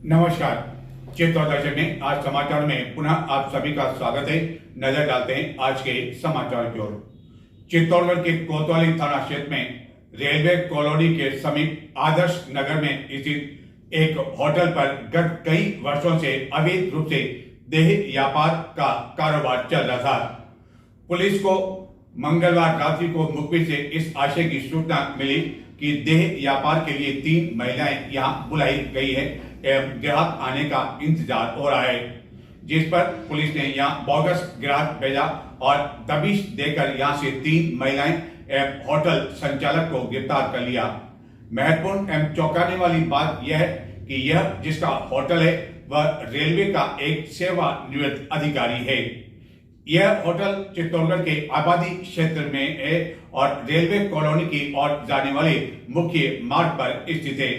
नमस्कार। चित्तौड़ दर्शन में आज समाचार में पुनः आप सभी का स्वागत है। नजर डालते हैं आज के समाचार की ओर। चित्तौड़गढ़ के कोतवाली थाना क्षेत्र में रेलवे कॉलोनी के समीप आदर्श नगर में स्थित एक होटल पर गत कई वर्षों से अवैध रूप से देह व्यापार का कारोबार चल रहा था। पुलिस को मंगलवार रात्रि को मुखबिर से इस आशय की सूचना मिली कि देह व्यापार के लिए 3 महिलाएं यहां बुलाई गई है एवं ग्राहक आने का इंतजार हो रहा है, जिस पर पुलिस ने यहां बोगस ग्राहक भेजा और दबिश देकर यहां से 3 महिलाएं एवं होटल संचालक को गिरफ्तार कर लिया। महत्वपूर्ण एवं चौंकाने वाली बात यह है कि यह जिसका होटल है वह रेलवे का एक सेवानिवृत्त अधिकारी है। यह होटल चित्तौड़गढ़ के आबादी क्षेत्र में है और रेलवे कॉलोनी की ओर जाने वाले मुख्य मार्ग पर स्थित है।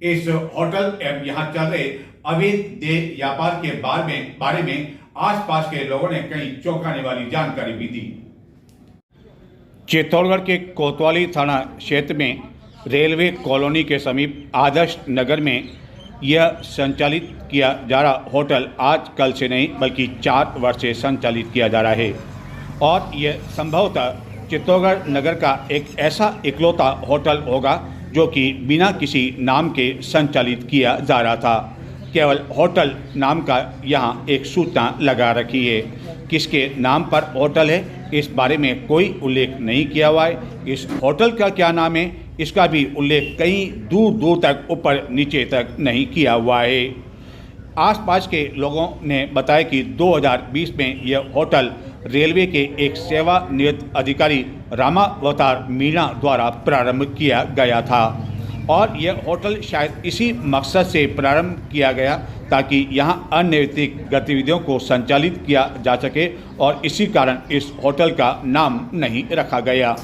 इस होटल एवं यहाँ चल रहे अवैध देह व्यापार के बारे में आसपास के लोगों ने कई चौंकाने वाली जानकारी भी दी। चित्तौड़गढ़ के कोतवाली थाना क्षेत्र में रेलवे कॉलोनी के समीप आदर्श नगर में यह संचालित किया जा रहा होटल आज कल से नहीं बल्कि 4 वर्ष से संचालित किया जा रहा है और यह संभवतः चित्तौड़गढ़ नगर का एक ऐसा इकलौता होटल होगा जो कि बिना किसी नाम के संचालित किया जा रहा था। केवल होटल नाम का यहाँ एक सूचना लगा रखी है। किसके नाम पर होटल है इस बारे में कोई उल्लेख नहीं किया हुआ है। इस होटल का क्या नाम है इसका भी उल्लेख कहीं दूर दूर तक ऊपर नीचे तक नहीं किया हुआ है। आसपास के लोगों ने बताया कि 2020 में यह होटल रेलवे के एक सेवानिवृत्त अधिकारी रामावतार मीणा द्वारा प्रारंभ किया गया था और यह होटल शायद इसी मकसद से प्रारंभ किया गया ताकि यहां अनैतिक गतिविधियों को संचालित किया जा सके और इसी कारण इस होटल का नाम नहीं रखा गया।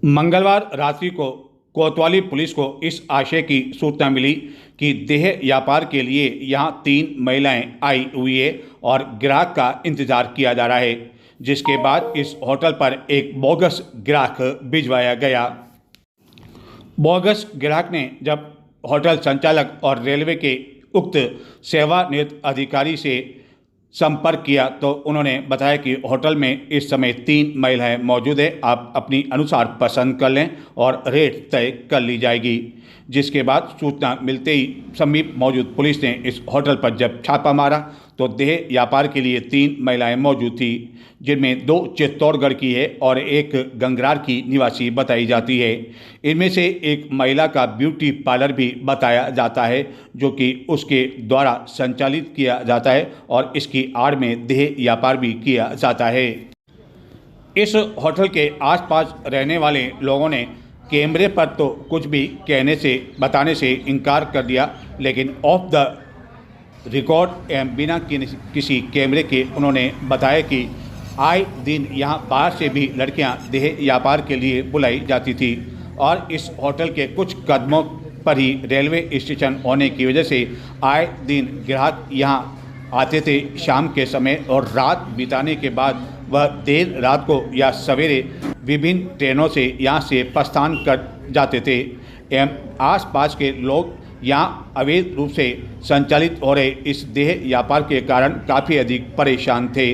मंगलवार रात्रि को कोतवाली पुलिस को इस आशय की सूचना मिली कि देह व्यापार के लिए यहां 3 महिलाएं आई हुई है और ग्राहक का इंतजार किया जा रहा है, जिसके बाद इस होटल पर एक बोगस ग्राहक भिजवाया गया। बोगस ग्राहक ने जब होटल संचालक और रेलवे के उक्त सेवानिवृत्त अधिकारी से संपर्क किया तो उन्होंने बताया कि होटल में इस समय 3 महिलाएं मौजूद है, आप अपनी अनुसार पसंद कर लें और रेट तय कर ली जाएगी। जिसके बाद सूचना मिलते ही समीप मौजूद पुलिस ने इस होटल पर जब छापा मारा तो देह व्यापार के लिए 3 महिलाएं मौजूद थी, जिनमें 2 चित्तौड़गढ़ की है और एक गंगरार की निवासी बताई जाती है। इनमें से एक महिला का ब्यूटी पार्लर भी बताया जाता है जो कि उसके द्वारा संचालित किया जाता है और इसकी आड़ में देह व्यापार भी किया जाता है। इस होटल के आसपास रहने वाले लोगों ने कैमरे पर तो कुछ भी बताने से इनकार कर दिया, लेकिन ऑफ द रिकॉर्ड एवं बिना किसी कैमरे के उन्होंने बताया कि आए दिन यहाँ बाहर से भी लड़कियाँ देह व्यापार के लिए बुलाई जाती थी और इस होटल के कुछ कदमों पर ही रेलवे स्टेशन होने की वजह से आए दिन ग्राहक यहाँ आते थे शाम के समय और रात बिताने के बाद वह देर रात को या सवेरे विभिन्न ट्रेनों से यहाँ से प्रस्थान कर जाते थे एवं आसपास के लोग यहाँ अवैध रूप से संचालित हो रहे इस देह व्यापार के कारण काफ़ी अधिक परेशान थे,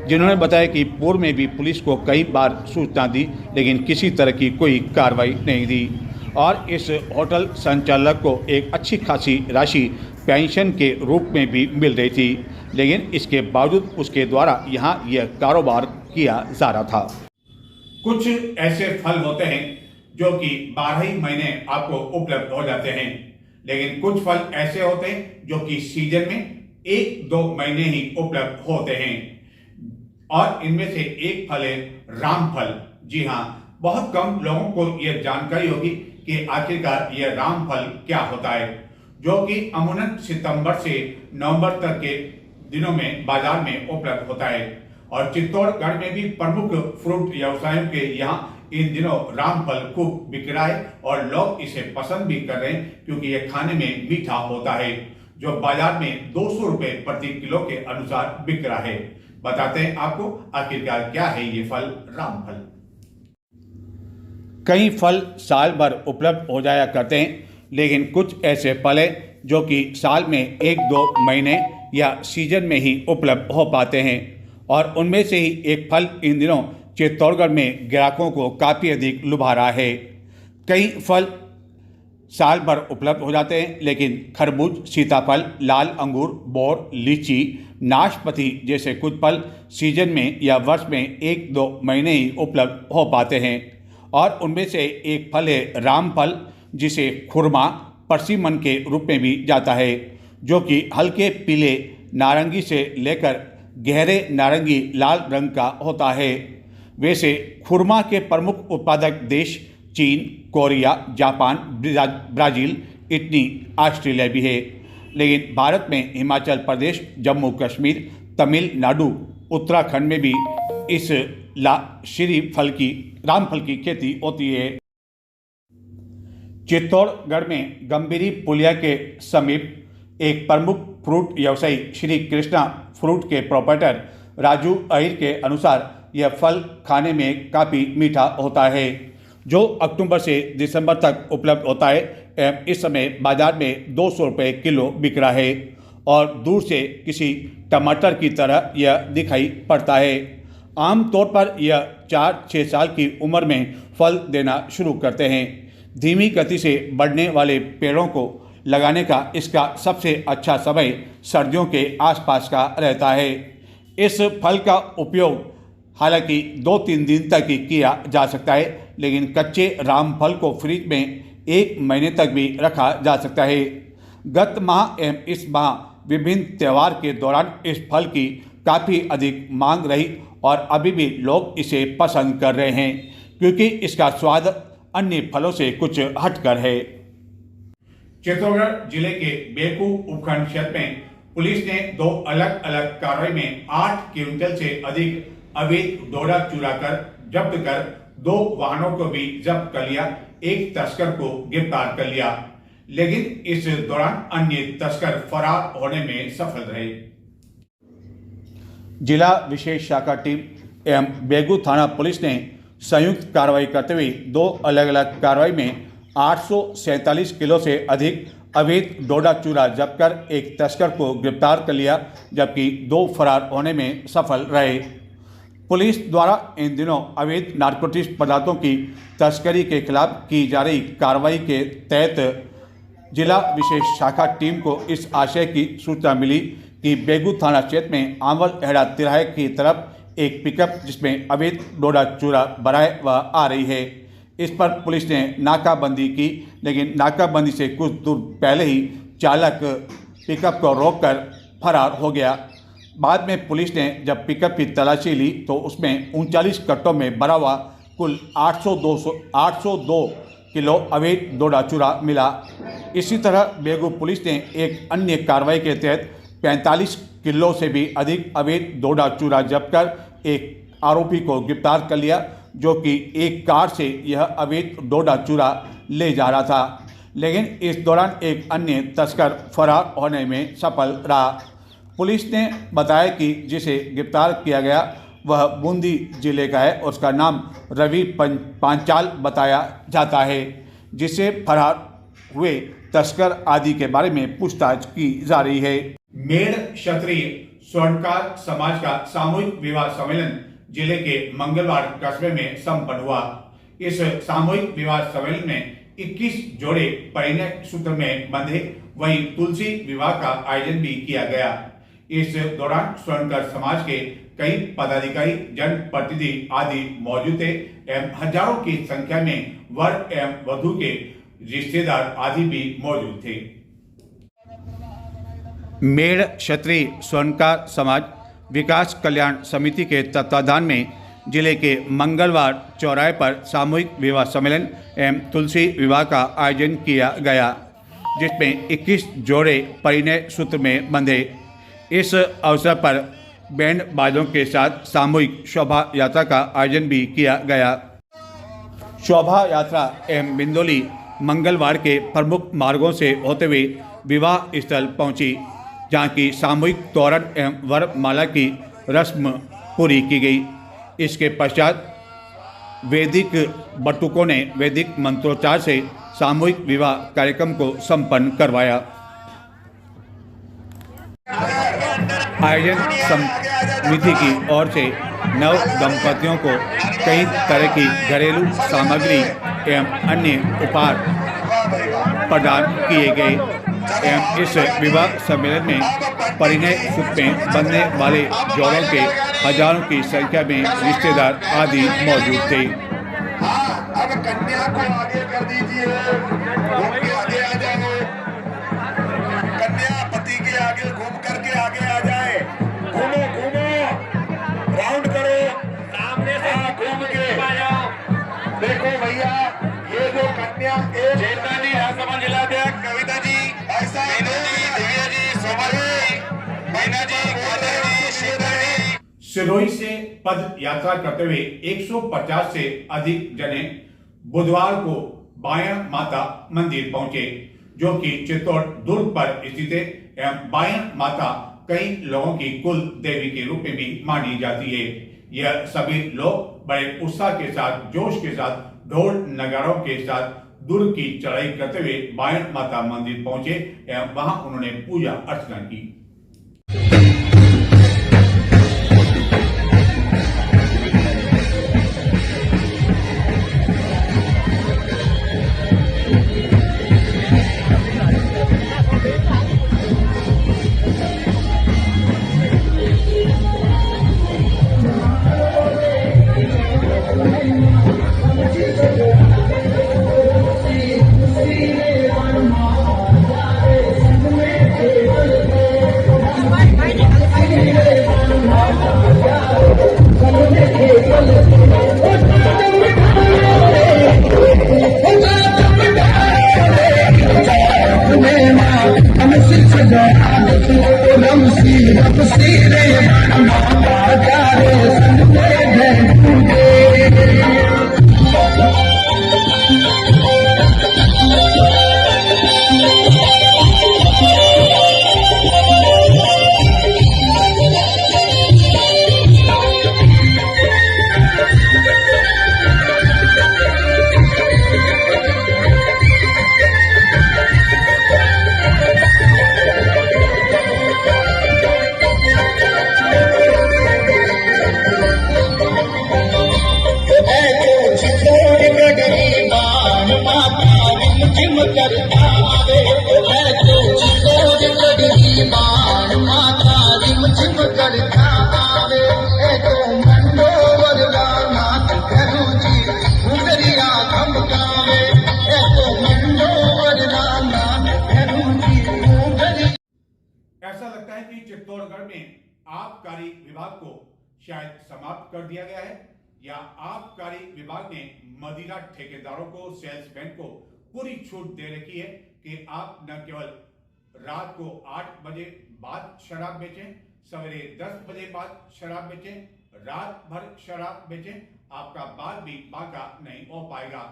जिन्होंने बताया कि पूर्व में भी पुलिस को कई बार सूचना दी लेकिन किसी तरह की कोई कार्रवाई नहीं दी और इस होटल संचालक को एक अच्छी खासी राशि पेंशन के रूप में भी मिल रही थी, लेकिन इसके बावजूद उसके द्वारा यहाँ यह कारोबार किया जा रहा था। कुछ ऐसे फल होते हैं जो कि 12 ही महीने आपको उपलब्ध हो जाते हैं, लेकिन कुछ फल ऐसे होते हैं जो कि सीजन में 1-2 महीने ही उपलब्ध होते हैं और इनमें से एक फल है रामफल। जी हाँ, बहुत कम लोगों को यह जानकारी होगी कि आखिरकार यह रामफल क्या होता है, जो कि अमूमन सितंबर से नवंबर तक के दिनों में बाजार में उपलब्ध होता है और चित्तौड़गढ़ में भी प्रमुख फ्रूट व्यवसायों के यहाँ इन दिनों रामफल खूब बिक रहा है और लोग इसे पसंद भी कर रहे हैं क्योंकि यह खाने में मीठा होता है, जो बाजार में 200 रुपए प्रति किलो के अनुसार बिक रहा है। बताते हैं आपको आखिरकार क्या है ये फल रामफल। कई फल साल भर उपलब्ध हो जाया करते हैं, लेकिन कुछ ऐसे फल हैं जो कि साल में 1-2 महीने या सीजन में ही उपलब्ध हो पाते हैं और उनमें से ही एक फल इन दिनों चित्तौड़गढ़ में ग्राहकों को काफ़ी अधिक लुभा रहा है। कई फल साल भर उपलब्ध हो जाते हैं, लेकिन खरबूज, सीताफल, लाल अंगूर, बोर, लीची, नाशपाती जैसे कुछ फल सीजन में या वर्ष में 1-2 महीने ही उपलब्ध हो पाते हैं और उनमें से एक फल है रामफल, जिसे खुरमा परसिमन के रूप में भी जाता है, जो कि हल्के पीले नारंगी से लेकर गहरे नारंगी लाल रंग का होता है। वैसे खुरमा के प्रमुख उत्पादक देश चीन, Korea, Japan, Brazil, Italy, Australia भी है, लेकिन भारत में हिमाचल प्रदेश, जम्मू कश्मीर, तमिलनाडु, उत्तराखंड में भी इस रामफल की खेती होती है। चित्तौड़गढ़ में गंभीरी पुलिया के समीप एक प्रमुख फ्रूट व्यवसायी श्री कृष्णा फ्रूट के प्रोपराइटर राजू अहिर के अनुसार यह फल खाने में काफ़ी मीठा होता है, जो अक्टूबर से दिसंबर तक उपलब्ध होता है एवं इस समय बाजार में 200 रुपये किलो बिक रहा है और दूर से किसी टमाटर की तरह यह दिखाई पड़ता है। आमतौर पर यह 4-6 साल की उम्र में फल देना शुरू करते हैं। धीमी गति से बढ़ने वाले पेड़ों को लगाने का इसका सबसे अच्छा समय सर्दियों के आसपास का रहता है। इस फल का उपयोग हालांकि 2-3 दिन तक ही किया जा सकता है, लेकिन कच्चे रामफल को फ्रिज में 1 महीने तक भी रखा जा सकता है। गत माह एवं इस माह विभिन्न त्यौहार के दौरान इस फल की काफ़ी अधिक मांग रही और अभी भी लोग इसे पसंद कर रहे हैं, क्योंकि इसका स्वाद अन्य फलों से कुछ हटकर है। चित्तौड़गढ़ जिले के बेकू उपखंड क्षेत्र में पुलिस ने 2 अलग अलग कार्रवाई में 8 क्विंटल से अधिक अवैध डोडा चुरा कर जब्त कर 2 वाहनों को भी जब्त कर लिया। एक तस्कर को गिरफ्तार कर लिया, लेकिन इस दौरान अन्य तस्कर फरार होने में सफल रहे। जिला विशेष शाखा टीम एवं बेगू थाना पुलिस ने संयुक्त कार्रवाई करते हुए 2 अलग अलग कार्रवाई में 847 किलो से अधिक अवैध डोडा चूरा जब्त कर एक तस्कर को गिरफ्तार कर लिया, जबकि 2 फरार होने में सफल रहे। पुलिस द्वारा इन दिनों अवैध नारकोटिक्स पदार्थों की तस्करी के खिलाफ की जा रही कार्रवाई के तहत जिला विशेष शाखा टीम को इस आशय की सूचना मिली कि बेगू थाना क्षेत्र में आंवल हेड़ा तिराहे की तरफ एक पिकअप जिसमें अवैध डोडा चूरा भराए वह आ रही है। इस पर पुलिस ने नाकाबंदी की, लेकिन नाकाबंदी से कुछ दूर पहले ही चालक पिकअप को रोककर फरार हो गया। बाद में पुलिस ने जब पिकअप की तलाशी ली तो उसमें 39 कट्टों में भरा हुआ कुल 802 किलो अवैध डोडा चूरा मिला। इसी तरह बेगू पुलिस ने एक अन्य कार्रवाई के तहत 45 किलो से भी अधिक अवैध डोडा चूरा जब्त कर एक आरोपी को गिरफ्तार कर लिया, जो कि एक कार से यह अवैध डोडा चूरा ले जा रहा था, लेकिन इस दौरान एक अन्य तस्कर फरार होने में सफल रहा। पुलिस ने बताया कि जिसे गिरफ्तार किया गया वह बूंदी जिले का है और उसका नाम रवि पांचाल बताया जाता है, जिससे फरार हुए तस्कर आदि के बारे में पूछताछ की जा रही है। मेड़ क्षत्रिय स्वर्णकार समाज का सामूहिक विवाह सम्मेलन जिले के मंगलवार कस्बे में संपन्न हुआ। इस सामूहिक विवाह सम्मेलन में 21 जोड़े परिणय सूत्र में बंधे, वहीं तुलसी विवाह का आयोजन भी किया गया। इस दौरान स्वर्णकार समाज के कई पदाधिकारी, जनप्रतिनिधि आदि मौजूद थे एवं हजारों की संख्या में वर एवं वधू के रिश्तेदार आदि भी मौजूद थे। मेड़ क्षत्रिय स्वर्णकार समाज विकास कल्याण समिति के तत्वाधान में जिले के मंगलवार चौराहे पर सामूहिक विवाह सम्मेलन एवं तुलसी विवाह का आयोजन किया गया, जिसमें 21 जोड़े परिणय सूत्र में बंधे। इस अवसर पर बैंड बाजों के साथ सामूहिक शोभा यात्रा का आयोजन भी किया गया। शोभा यात्रा एवं बिंदोली मंगलवार के प्रमुख मार्गों से होते हुए विवाह स्थल पहुंची, जहां की सामूहिक तोरण एवं वरमाला की रस्म पूरी की गई। इसके पश्चात वैदिक बटुकों ने वैदिक मंत्रोच्चार से सामूहिक विवाह कार्यक्रम को संपन्न करवाया। आयोजन समिति की ओर से नव दंपतियों को कई तरह की घरेलू सामग्री एवं अन्य उपहार प्रदान किए गए एवं इस विवाह सम्मेलन में परिणय सूत्र में बनने वाले जोड़ों के हजारों की संख्या में रिश्तेदार आदि मौजूद थे। अब कन्या को आगे कर दीजिए, आगे आ जाओ। कन्या पति के आगे घूम करके आगे आ जाए। घूमो घूमो, राउंड करो, सामने से घूम के देखो भैया, ये जो कन्या चेतना जी, समझ ला दिया, कविता जी, ऐसा दिव्या जी, सोमर जी, मीना जी, शीतल जी। सिरोही से पद यात्रा करते हुए 150 से अधिक जने बुधवार को बाया माता मंदिर पहुंचे, जो कि चित्तौड़ दुर्ग पर स्थित है एवं बाया माता कई लोगों की कुल देवी के रूप में भी मानी जाती है। यह सभी लोग बड़े उत्साह के साथ, जोश के साथ, ढोल नगाड़ों के साथ दुर्ग की चढ़ाई करते हुए बाया माता मंदिर पहुंचे एवं वहां उन्होंने पूजा अर्चना की। ऐसा लगता है कि चित्तौड़गढ़ में आबकारी विभाग को शायद समाप्त कर दिया गया है, या आबकारी विभाग ने मदिरा ठेकेदारों को, सेल्समैन को पूरी छूट दे रखी है कि आप न केवल रात को 8 बजे बाद शराब बेचें, सवेरे 10 बजे बाद शराब बेचें, रात भर शराब बेचें, आपका बाल भी बांका नहीं हो पाएगा।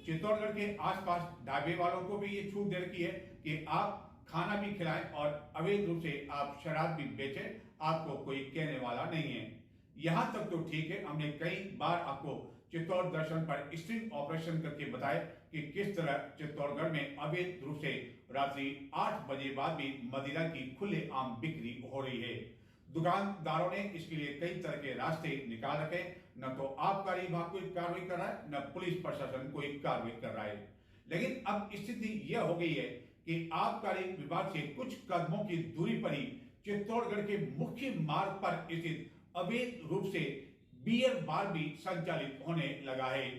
चित्तौड़गढ़ के आसपास ढाबे वालों को भी ये छूट दे रखी है कि आप खाना भी खिलाएं और अवैध रूप से आप शराब भी बेचें, आपको कोई कहने वाला नहीं है। यहां तक तो ठीक है, हमने कई बार आपको चित्तौड़ दर्शन पर स्ट्रिंग ऑपरेशन करके बताया कि किस तरह चित्तौड़गढ़ में अवैध रूप से रात्रि 8 बजे बाद भी मदिरा की खुलेआम बिक्री हो रही है। दुकानदारों ने इसके लिए कई तरह के रास्ते निकाल रखे, न तो आबकारी विभाग कोई कार्रवाई कर रहा है, न पुलिस प्रशासन कोई कार्रवाई कर रहा है। लेकिन अब स्थिति यह हो गई है कि आबकारी विभाग से कुछ कदमों की दूरी पर ही चित्तौड़गढ़ के मुख्य मार्ग पर स्थित अवैध रूप से बियर बार भी संचालित होने लगा है,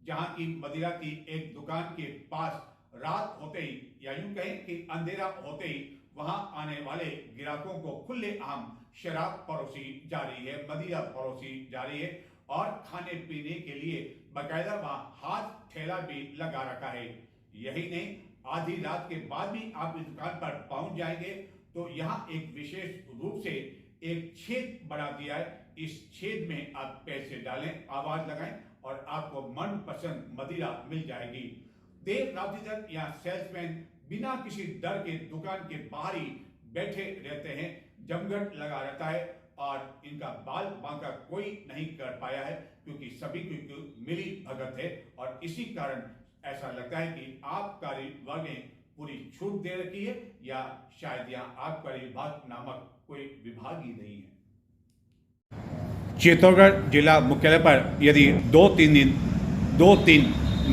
जहां की मदिरा की एक दुकान के पास रात होते ही, या यूं कहें कि अंधेरा होते ही, वहां आने वाले ग्राहकों को खुलेआम शराब परोसी जा रही है, मदिरा परोसी जा रही है, और खाने पीने के लिए बाकायदा वहां हाथ ठेला भी लगा रखा है। यही नहीं, आधी रात के बाद भी आप इस दुकान पर पहुंच जाएंगे तो यहाँ एक विशेष रूप से एक छेद बना दिया है। इस छेद में आप पैसे डालें, आवाज लगाएं और आपको मनपसंद मदिरा मिल जाएगी। देर रात्रि तक यहाँ सेल्समैन बिना किसी डर के दुकान के बाहर ही बैठे रहते हैं, जमघट लगा रहता है, और इनका बाल बांका कोई नहीं कर पाया है, क्योंकि सभी की मिली भगत है। और इसी कारण ऐसा लगता है कि आबकारी विभाग ने पूरी छूट दे रखी है या शायद यहाँ आबकारी विभाग नामक कोई विभाग ही नहीं है। चित्तौड़गढ़ जिला मुख्यालय पर यदि दो तीन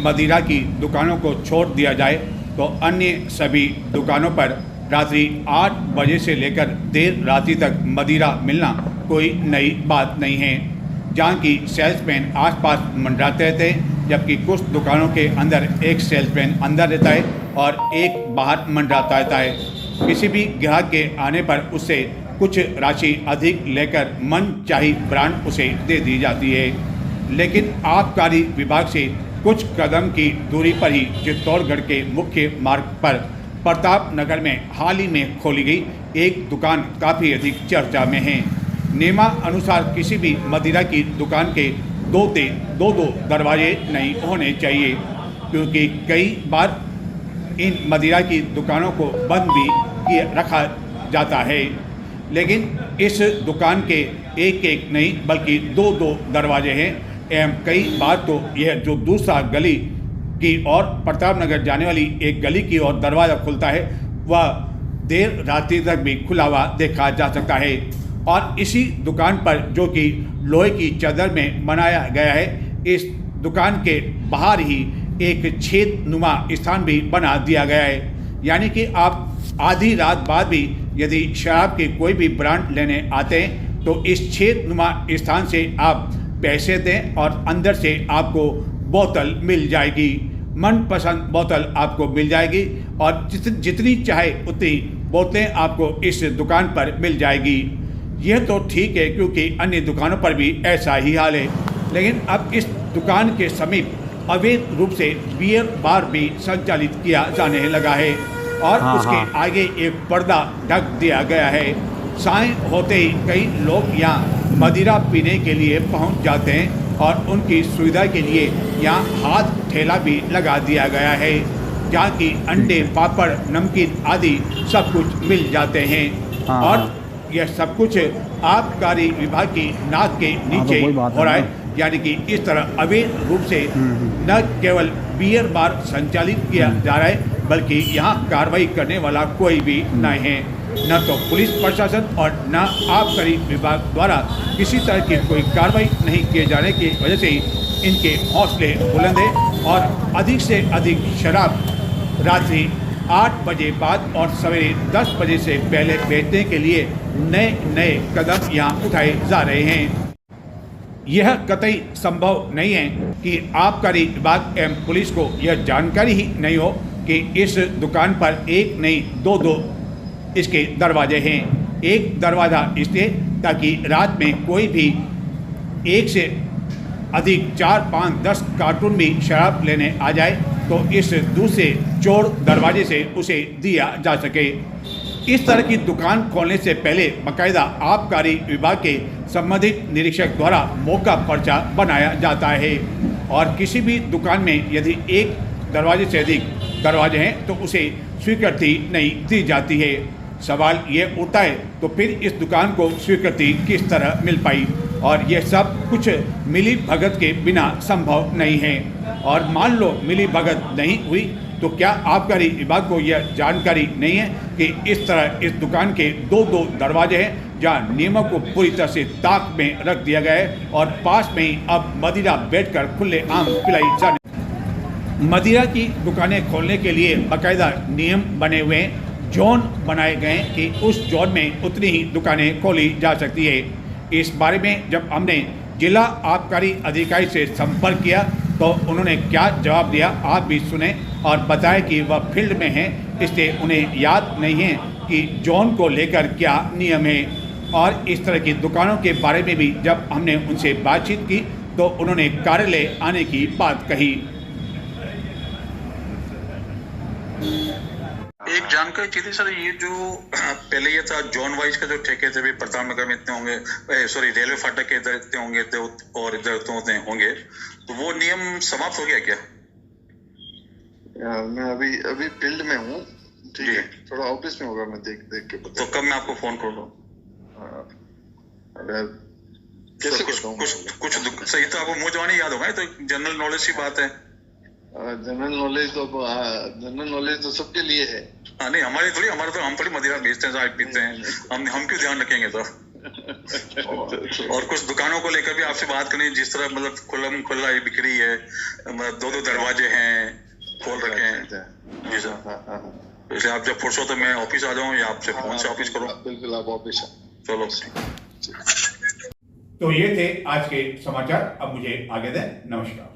मदिरा की दुकानों को छोड़ दिया जाए तो अन्य सभी दुकानों पर रात्रि 8 बजे से लेकर देर रात्रि तक मदिरा मिलना कोई नई बात नहीं है। जहाँ की सेल्समैन आसपास मंडराते रहते हैं, जबकि कुछ दुकानों के अंदर एक सेल्समैन अंदर रहता है और एक बाहर मंडराता रहता है। किसी भी ग्राहक के आने पर उससे कुछ राशि अधिक लेकर मनचाही ब्रांड उसे दे दी जाती है। लेकिन आबकारी विभाग से कुछ कदम की दूरी पर ही चित्तौड़गढ़ के मुख्य मार्ग पर प्रताप नगर में हाल ही में खोली गई एक दुकान काफ़ी अधिक चर्चा में है। नियमानुसार किसी भी मदिरा की दुकान के दो दरवाजे नहीं होने चाहिए, क्योंकि कई बार इन मदिरा की दुकानों को बंद भी रखा जाता है। लेकिन इस दुकान के एक नहीं बल्कि दो दरवाजे हैं एवं कई बार तो यह जो दूसरा गली की और प्रताप नगर जाने वाली एक गली की ओर दरवाज़ा खुलता है वह देर रात्रि तक भी खुला हुआ देखा जा सकता है। और इसी दुकान पर जो कि लोहे की चादर में बनाया गया है, इस दुकान के बाहर ही एक छेदनुमा स्थान भी बना दिया गया है। यानी कि आप आधी रात बाद भी यदि शराब के कोई भी ब्रांड लेने आते हैं तो इस छेदनुमा स्थान से आप पैसे दें और अंदर से आपको बोतल मिल जाएगी, मनपसंद बोतल आपको मिल जाएगी और जितनी चाहे उतनी बोतलें आपको इस दुकान पर मिल जाएगी। यह तो ठीक है क्योंकि अन्य दुकानों पर भी ऐसा ही हाल है, लेकिन अब इस दुकान के समीप अवैध रूप से बियर बार भी संचालित किया जाने लगा है और उसके आगे एक पर्दा ढक दिया गया है। साय होते ही कई लोग यहाँ मदिरा पीने के लिए पहुँच जाते हैं और उनकी सुविधा के लिए यहाँ हाथ ठेला भी लगा दिया गया है, जहाँ की अंडे, पापड़, नमकीन आदि सब कुछ मिल जाते हैं। और यह सब कुछ आबकारी विभाग की नाक के नीचे हो रहा है। यानी कि इस तरह अवैध रूप से न केवल बियर बार संचालित किया जा रहा है बल्कि यहाँ कार्रवाई करने वाला कोई भी नहीं है। न तो पुलिस प्रशासन और न आबकारी विभाग द्वारा किसी तरह की कोई कार्रवाई नहीं किए जाने की वजह से इनके हौसले बुलंद हैं और अधिक से अधिक शराब रात्रि 8 बजे बाद और सवेरे 10 बजे से पहले बेचने के लिए नए कदम यहाँ उठाए जा रहे हैं। यह कतई संभव नहीं है कि आबकारी विभाग एवं पुलिस को यह जानकारी ही नहीं हो कि इस दुकान पर एक नहीं दो इसके दरवाजे हैं। एक दरवाज़ा इसलिए ताकि रात में कोई भी एक से अधिक 4, 5, 10 कार्टून भी शराब लेने आ जाए तो इस दूसरे चोर दरवाजे से उसे दिया जा सके। इस तरह की दुकान खोलने से पहले बाकायदा आबकारी विभाग के संबंधित निरीक्षक द्वारा मौका पर्चा बनाया जाता है और किसी भी दुकान में यदि एक दरवाजे से अधिक दरवाजे हैं तो उसे स्वीकृति नहीं दी जाती है। सवाल ये उठता है तो फिर इस दुकान को स्वीकृति किस तरह मिल पाई, और यह सब कुछ मिली भगत के बिना संभव नहीं है। और मान लो मिली भगत नहीं हुई तो क्या आबकारी विभाग को यह जानकारी नहीं है कि इस तरह इस दुकान के दो दरवाजे हैं जहां नियमों को पूरी तरह से ताक में रख दिया गया है और पास में ही अब मदिरा बैठकर खुले आम पिलाई जाने। मदिरा की दुकानें खोलने के लिए बाकायदा नियम बने हुए हैं, जोन बनाए गए कि उस जोन में उतनी ही दुकानें खोली जा सकती है। इस बारे में जब हमने जिला आबकारी अधिकारी से संपर्क किया तो उन्होंने क्या जवाब दिया आप भी सुने और बताया कि वह फील्ड में हैं, इसलिए उन्हें याद नहीं है कि जोन को लेकर क्या नियम है। और इस तरह की दुकानों के बारे में भी जब हमने उनसे बातचीत की तो उन्होंने कार्यालय आने की बात कही। एक जानकारी चाहिए सर, ये जो पहले ये था जोन वाइज का जो ठेके थे प्रताप नगर में इतने होंगे, सॉरी रेलवे फाटक के इधर इतने होंगे और इधर इतने होंगे, तो वो नियम समाप्त हो गया क्या? मैं अभी फील्ड में हूँ, ठीक है, थोड़ा ऑफिस में होगा, मैं देख के बता। तो कब मैं आपको फोन कर लूँ? कैसे कुछ सही तो आपको मुँह जवानी याद होगा, तो जनरल नॉलेज की बात है। जनरल नॉलेज तो सबके लिए है। हाँ नहीं, हमारे थोड़ी, हमारे तो हम थोड़ी मदिरा बेचते हैं, साहब पीते हैं, हम क्यों ध्यान रखेंगे तो। और कुछ दुकानों को लेकर भी आपसे बात करनी, जिस तरह मतलब खुला बिक्री है, मतलब 2-2 दरवाजे हैं खोल रखे हैं जी सर। जैसे आप जब फुर्सत हो मैं ऑफिस आ जाऊँ या आपसे फोन से ऑफिस करो? बिल्कुल, आप ऑफिस चलो। तो ये थे आज के समाचार, अब मुझे आगे दें, नमस्कार।